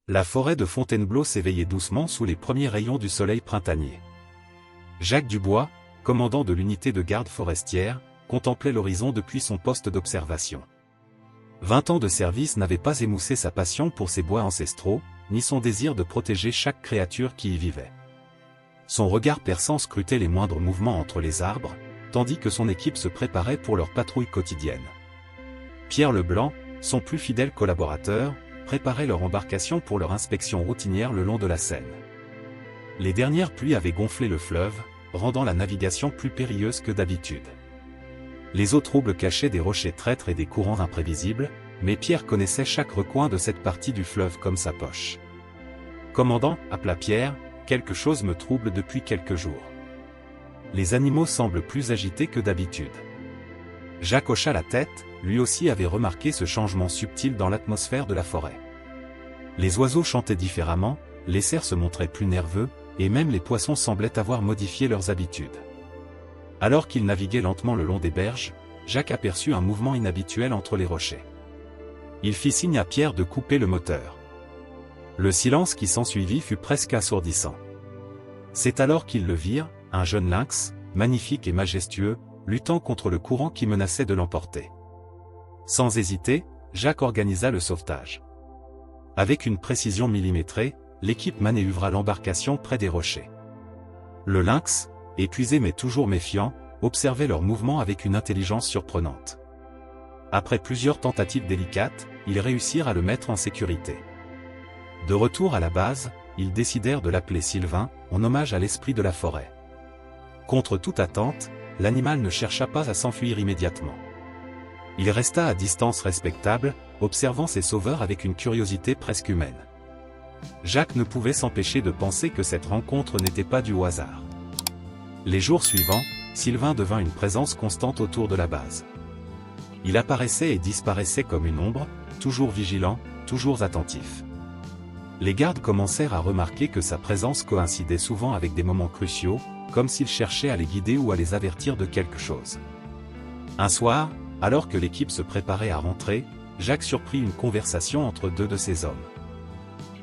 La forêt de Fontainebleau s'éveillait doucement sous les premiers rayons du soleil printanier. Jacques Dubois, commandant de l'unité de garde forestière, contemplait l'horizon depuis son poste d'observation. 20 ans de service n'avaient pas émoussé sa passion pour ces bois ancestraux, ni son désir de protéger chaque créature qui y vivait. Son regard perçant scrutait les moindres mouvements entre les arbres, tandis que son équipe se préparait pour leur patrouille quotidienne. Pierre Leblanc, son plus fidèle collaborateur, préparait leur embarcation pour leur inspection routinière le long de la Seine. Les dernières pluies avaient gonflé le fleuve, rendant la navigation plus périlleuse que d'habitude. Les eaux troubles cachaient des rochers traîtres et des courants imprévisibles, mais Pierre connaissait chaque recoin de cette partie du fleuve comme sa poche. « Commandant, appela Pierre, quelque chose me trouble depuis quelques jours. Les animaux semblent plus agités que d'habitude. » Jacques hocha la tête, lui aussi avait remarqué ce changement subtil dans l'atmosphère de la forêt. Les oiseaux chantaient différemment, les cerfs se montraient plus nerveux, et même les poissons semblaient avoir modifié leurs habitudes. Alors qu'il naviguait lentement le long des berges, Jacques aperçut un mouvement inhabituel entre les rochers. Il fit signe à Pierre de couper le moteur. Le silence qui s'ensuivit fut presque assourdissant. C'est alors qu'ils le virent, un jeune lynx, magnifique et majestueux, luttant contre le courant qui menaçait de l'emporter. Sans hésiter, Jacques organisa le sauvetage. Avec une précision millimétrée, l'équipe manœuvra l'embarcation près des rochers. Le lynx, épuisé mais toujours méfiant, observait leurs mouvements avec une intelligence surprenante. Après plusieurs tentatives délicates, ils réussirent à le mettre en sécurité. De retour à la base, ils décidèrent de l'appeler Sylvain, en hommage à l'esprit de la forêt. Contre toute attente, l'animal ne chercha pas à s'enfuir immédiatement. Il resta à distance respectable, observant ses sauveurs avec une curiosité presque humaine. Jacques ne pouvait s'empêcher de penser que cette rencontre n'était pas due au hasard. Les jours suivants, Sylvain devint une présence constante autour de la base. Il apparaissait et disparaissait comme une ombre, toujours vigilant, toujours attentif. Les gardes commencèrent à remarquer que sa présence coïncidait souvent avec des moments cruciaux, comme s'il cherchait à les guider ou à les avertir de quelque chose. Un soir, alors que l'équipe se préparait à rentrer, Jacques surprit une conversation entre deux de ses hommes.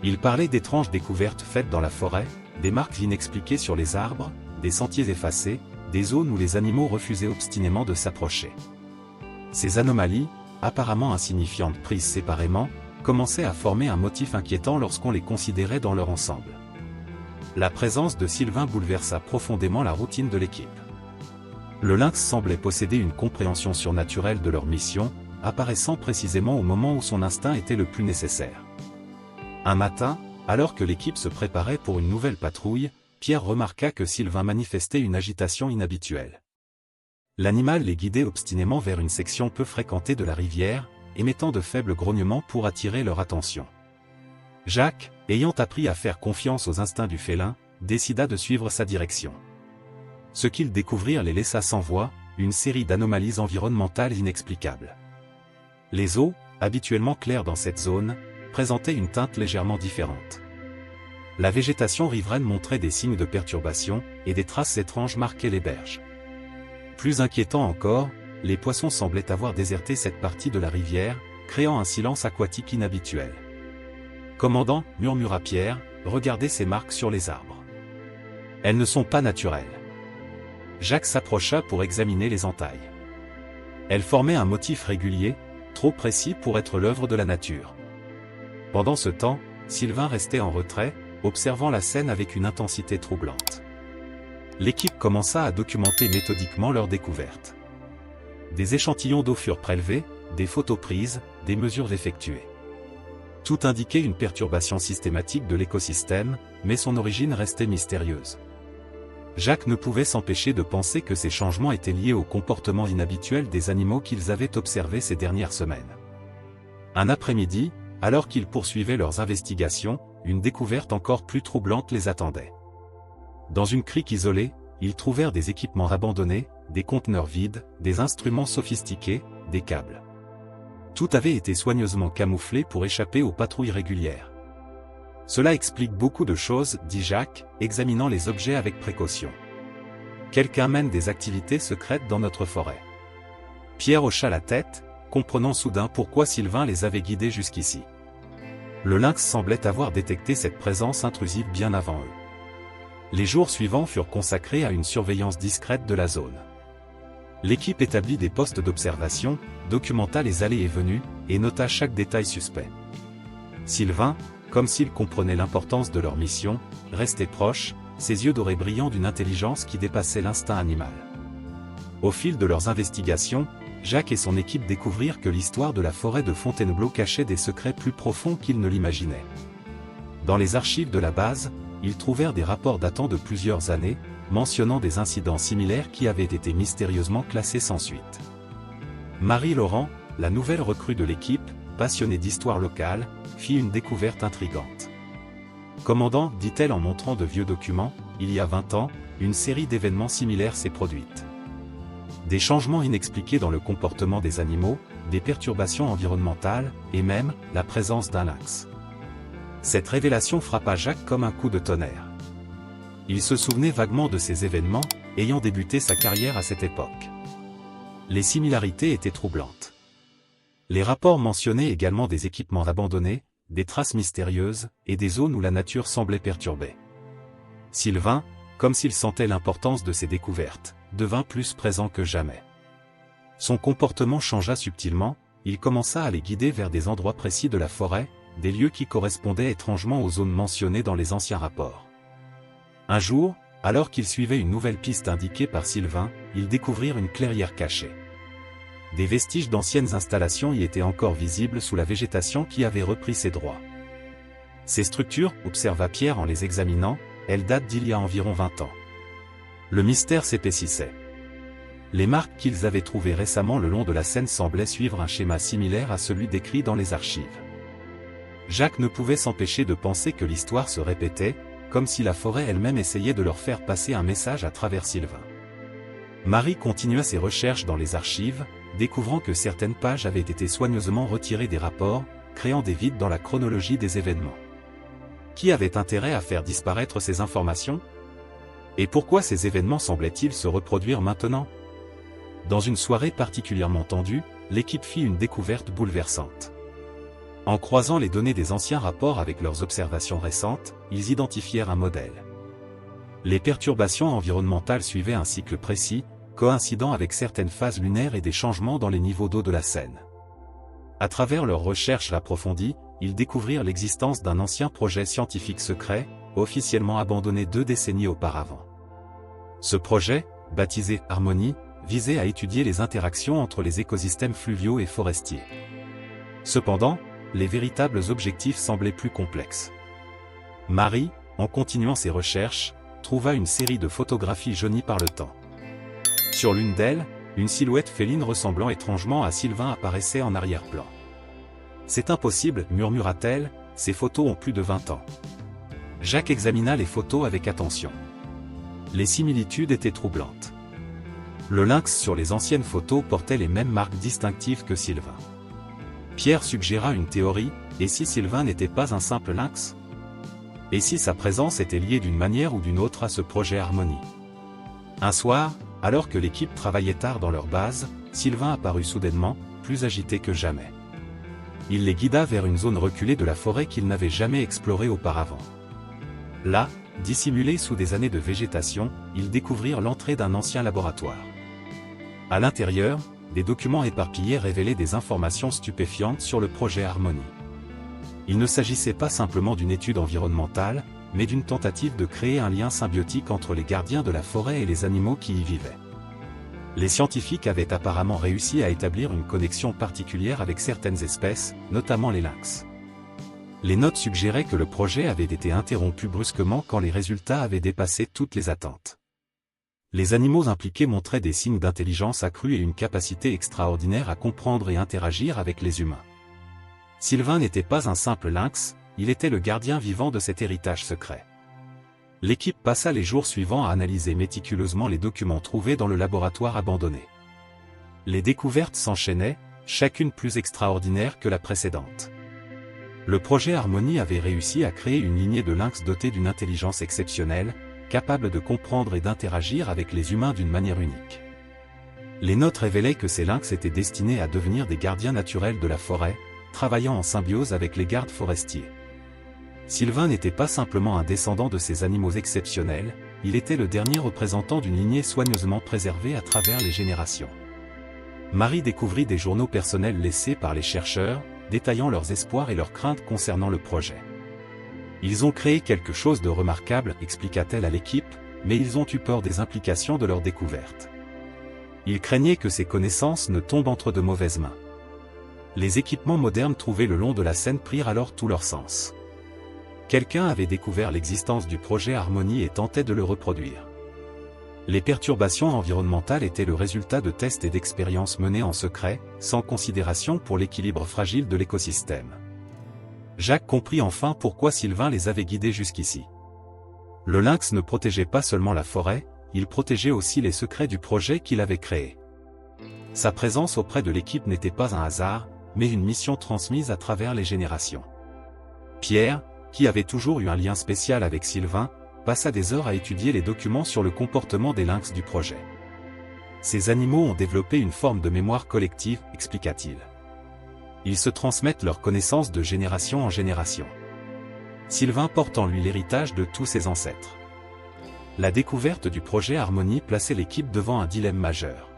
Ils parlaient d'étranges découvertes faites dans la forêt, des marques inexpliquées sur les arbres, des sentiers effacés, des zones où les animaux refusaient obstinément de s'approcher. Ces anomalies, apparemment insignifiantes prises séparément, commençaient à former un motif inquiétant lorsqu'on les considérait dans leur ensemble. La présence de Sylvain bouleversa profondément la routine de l'équipe. Le lynx semblait posséder une compréhension surnaturelle de leur mission, apparaissant précisément au moment où son instinct était le plus nécessaire. Un matin, alors que l'équipe se préparait pour une nouvelle patrouille, Pierre remarqua que Sylvain manifestait une agitation inhabituelle. L'animal les guidait obstinément vers une section peu fréquentée de la rivière, émettant de faibles grognements pour attirer leur attention. Jacques, ayant appris à faire confiance aux instincts du félin, décida de suivre sa direction. Ce qu'ils découvrirent les laissa sans voix, une série d'anomalies environnementales inexplicables. Les eaux, habituellement claires dans cette zone, présentaient une teinte légèrement différente. La végétation riveraine montrait des signes de perturbation, et des traces étranges marquaient les berges. Plus inquiétant encore, les poissons semblaient avoir déserté cette partie de la rivière, créant un silence aquatique inhabituel. « Commandant, murmura Pierre, regardez ces marques sur les arbres. Elles ne sont pas naturelles. » Jacques s'approcha pour examiner les entailles. Elles formaient un motif régulier, trop précis pour être l'œuvre de la nature. Pendant ce temps, Sylvain restait en retrait, observant la scène avec une intensité troublante. L'équipe commença à documenter méthodiquement leurs découvertes. Des échantillons d'eau furent prélevés, des photos prises, des mesures effectuées. Tout indiquait une perturbation systématique de l'écosystème, mais son origine restait mystérieuse. Jacques ne pouvait s'empêcher de penser que ces changements étaient liés au comportement inhabituel des animaux qu'ils avaient observés ces dernières semaines. Un après-midi, alors qu'ils poursuivaient leurs investigations, une découverte encore plus troublante les attendait. Dans une crique isolée, ils trouvèrent des équipements abandonnés, des conteneurs vides, des instruments sophistiqués, des câbles. Tout avait été soigneusement camouflé pour échapper aux patrouilles régulières. Cela explique beaucoup de choses, dit Jacques, examinant les objets avec précaution. Quelqu'un mène des activités secrètes dans notre forêt. Pierre hocha la tête, comprenant soudain pourquoi Sylvain les avait guidés jusqu'ici. Le lynx semblait avoir détecté cette présence intrusive bien avant eux. Les jours suivants furent consacrés à une surveillance discrète de la zone. L'équipe établit des postes d'observation, documenta les allées et venues, et nota chaque détail suspect. Sylvain, comme s'il comprenait l'importance de leur mission, restait proche, ses yeux dorés brillant d'une intelligence qui dépassait l'instinct animal. Au fil de leurs investigations, Jacques et son équipe découvrirent que l'histoire de la forêt de Fontainebleau cachait des secrets plus profonds qu'ils ne l'imaginaient. Dans les archives de la base, ils trouvèrent des rapports datant de plusieurs années, mentionnant des incidents similaires qui avaient été mystérieusement classés sans suite. Marie Laurent, la nouvelle recrue de l'équipe, passionnée d'histoire locale, fit une découverte intrigante. « Commandant, dit-elle en montrant de vieux documents, il y a 20 ans, une série d'événements similaires s'est produite. Des changements inexpliqués dans le comportement des animaux, des perturbations environnementales, et même, la présence d'un lynx. » Cette révélation frappa Jacques comme un coup de tonnerre. Il se souvenait vaguement de ces événements, ayant débuté sa carrière à cette époque. Les similarités étaient troublantes. Les rapports mentionnaient également des équipements abandonnés, des traces mystérieuses, et des zones où la nature semblait perturbée. Sylvain, comme s'il sentait l'importance de ces découvertes, devint plus présent que jamais. Son comportement changea subtilement, il commença à les guider vers des endroits précis de la forêt, des lieux qui correspondaient étrangement aux zones mentionnées dans les anciens rapports. Un jour, alors qu'ils suivaient une nouvelle piste indiquée par Sylvain, ils découvrirent une clairière cachée. Des vestiges d'anciennes installations y étaient encore visibles sous la végétation qui avait repris ses droits. Ces structures, observa Pierre en les examinant, elles datent d'il y a environ 20 ans. Le mystère s'épaississait. Les marques qu'ils avaient trouvées récemment le long de la Seine semblaient suivre un schéma similaire à celui décrit dans les archives. Jacques ne pouvait s'empêcher de penser que l'histoire se répétait, comme si la forêt elle-même essayait de leur faire passer un message à travers Sylvain. Marie continua ses recherches dans les archives, découvrant que certaines pages avaient été soigneusement retirées des rapports, créant des vides dans la chronologie des événements. Qui avait intérêt à faire disparaître ces informations? Et pourquoi ces événements semblaient-ils se reproduire maintenant? Dans une soirée particulièrement tendue, l'équipe fit une découverte bouleversante. En croisant les données des anciens rapports avec leurs observations récentes, ils identifièrent un modèle. Les perturbations environnementales suivaient un cycle précis, coïncidant avec certaines phases lunaires et des changements dans les niveaux d'eau de la Seine. À travers leurs recherches approfondies, ils découvrirent l'existence d'un ancien projet scientifique secret, officiellement abandonné 2 décennies auparavant. Ce projet, baptisé Harmonie, visait à étudier les interactions entre les écosystèmes fluviaux et forestiers. Cependant, les véritables objectifs semblaient plus complexes. Marie, en continuant ses recherches, trouva une série de photographies jaunies par le temps. Sur l'une d'elles, une silhouette féline ressemblant étrangement à Sylvain apparaissait en arrière-plan. « C'est impossible, murmura-t-elle, ces photos ont plus de 20 ans. » Jacques examina les photos avec attention. Les similitudes étaient troublantes. Le lynx sur les anciennes photos portait les mêmes marques distinctives que Sylvain. Pierre suggéra une théorie, et si Sylvain n'était pas un simple lynx? Et si sa présence était liée d'une manière ou d'une autre à ce projet Harmonie? Un soir, alors que l'équipe travaillait tard dans leur base, Sylvain apparut soudainement, plus agité que jamais. Il les guida vers une zone reculée de la forêt qu'ils n'avaient jamais explorée auparavant. Là, dissimulés sous des années de végétation, ils découvrirent l'entrée d'un ancien laboratoire. À l'intérieur, des documents éparpillés révélaient des informations stupéfiantes sur le projet Harmonie. Il ne s'agissait pas simplement d'une étude environnementale, mais d'une tentative de créer un lien symbiotique entre les gardiens de la forêt et les animaux qui y vivaient. Les scientifiques avaient apparemment réussi à établir une connexion particulière avec certaines espèces, notamment les lynx. Les notes suggéraient que le projet avait été interrompu brusquement quand les résultats avaient dépassé toutes les attentes. Les animaux impliqués montraient des signes d'intelligence accrue et une capacité extraordinaire à comprendre et interagir avec les humains. Sylvain n'était pas un simple lynx, il était le gardien vivant de cet héritage secret. L'équipe passa les jours suivants à analyser méticuleusement les documents trouvés dans le laboratoire abandonné. Les découvertes s'enchaînaient, chacune plus extraordinaire que la précédente. Le projet Harmonie avait réussi à créer une lignée de lynx dotés d'une intelligence exceptionnelle, capable de comprendre et d'interagir avec les humains d'une manière unique. Les notes révélaient que ces lynx étaient destinés à devenir des gardiens naturels de la forêt, travaillant en symbiose avec les gardes forestiers. Sylvain n'était pas simplement un descendant de ces animaux exceptionnels, il était le dernier représentant d'une lignée soigneusement préservée à travers les générations. Marie découvrit des journaux personnels laissés par les chercheurs, détaillant leurs espoirs et leurs craintes concernant le projet. Ils ont créé quelque chose de remarquable, expliqua-t-elle à l'équipe, mais ils ont eu peur des implications de leur découverte. Ils craignaient que ces connaissances ne tombent entre de mauvaises mains. Les équipements modernes trouvés le long de la Seine prirent alors tout leur sens. Quelqu'un avait découvert l'existence du projet Harmonie et tentait de le reproduire. Les perturbations environnementales étaient le résultat de tests et d'expériences menées en secret, sans considération pour l'équilibre fragile de l'écosystème. Jacques comprit enfin pourquoi Sylvain les avait guidés jusqu'ici. Le lynx ne protégeait pas seulement la forêt, il protégeait aussi les secrets du projet qu'il avait créé. Sa présence auprès de l'équipe n'était pas un hasard, mais une mission transmise à travers les générations. Pierre, qui avait toujours eu un lien spécial avec Sylvain, passa des heures à étudier les documents sur le comportement des lynx du projet. Ces animaux ont développé une forme de mémoire collective, expliqua-t-il. Ils se transmettent leurs connaissances de génération en génération. Sylvain porte en lui l'héritage de tous ses ancêtres. La découverte du projet Harmonie plaçait l'équipe devant un dilemme majeur.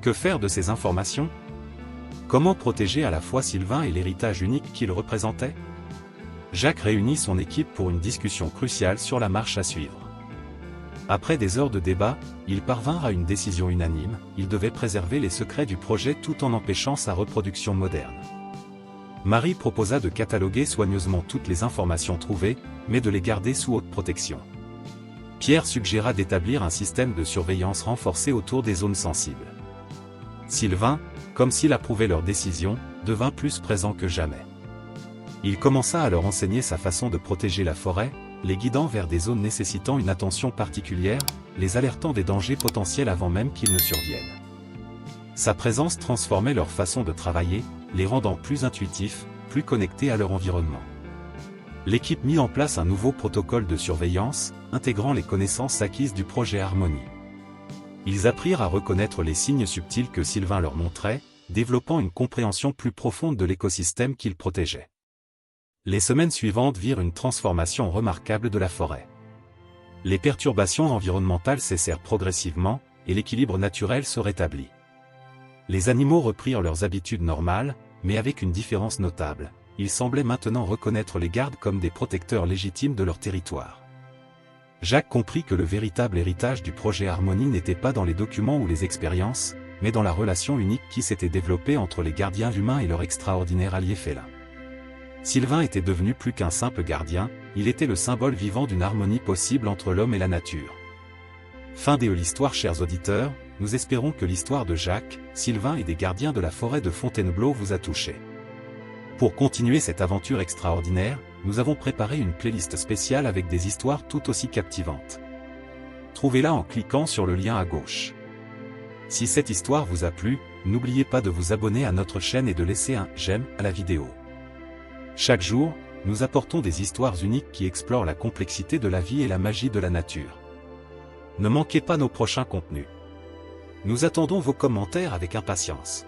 Que faire de ces informations? Comment protéger à la fois Sylvain et l'héritage unique qu'il représentait? Jacques réunit son équipe pour une discussion cruciale sur la marche à suivre. Après des heures de débat, ils parvinrent à une décision unanime, ils devaient préserver les secrets du projet tout en empêchant sa reproduction moderne. Marie proposa de cataloguer soigneusement toutes les informations trouvées, mais de les garder sous haute protection. Pierre suggéra d'établir un système de surveillance renforcé autour des zones sensibles. Sylvain, comme s'il approuvait leur décision, devint plus présent que jamais. Il commença à leur enseigner sa façon de protéger la forêt, les guidant vers des zones nécessitant une attention particulière, les alertant des dangers potentiels avant même qu'ils ne surviennent. Sa présence transformait leur façon de travailler, les rendant plus intuitifs, plus connectés à leur environnement. L'équipe mit en place un nouveau protocole de surveillance, intégrant les connaissances acquises du projet Harmonie. Ils apprirent à reconnaître les signes subtils que Sylvain leur montrait, développant une compréhension plus profonde de l'écosystème qu'ils protégeaient. Les semaines suivantes virent une transformation remarquable de la forêt. Les perturbations environnementales cessèrent progressivement, et l'équilibre naturel se rétablit. Les animaux reprirent leurs habitudes normales, mais avec une différence notable, ils semblaient maintenant reconnaître les gardes comme des protecteurs légitimes de leur territoire. Jacques comprit que le véritable héritage du projet Harmonie n'était pas dans les documents ou les expériences, mais dans la relation unique qui s'était développée entre les gardiens humains et leur extraordinaire allié félin. Sylvain était devenu plus qu'un simple gardien, il était le symbole vivant d'une harmonie possible entre l'homme et la nature. Fin de l'histoire, chers auditeurs, nous espérons que l'histoire de Jacques, Sylvain et des gardiens de la forêt de Fontainebleau vous a touché. Pour continuer cette aventure extraordinaire, nous avons préparé une playlist spéciale avec des histoires tout aussi captivantes. Trouvez-la en cliquant sur le lien à gauche. Si cette histoire vous a plu, n'oubliez pas de vous abonner à notre chaîne et de laisser un « j'aime » à la vidéo. Chaque jour, nous apportons des histoires uniques qui explorent la complexité de la vie et la magie de la nature. Ne manquez pas nos prochains contenus. Nous attendons vos commentaires avec impatience.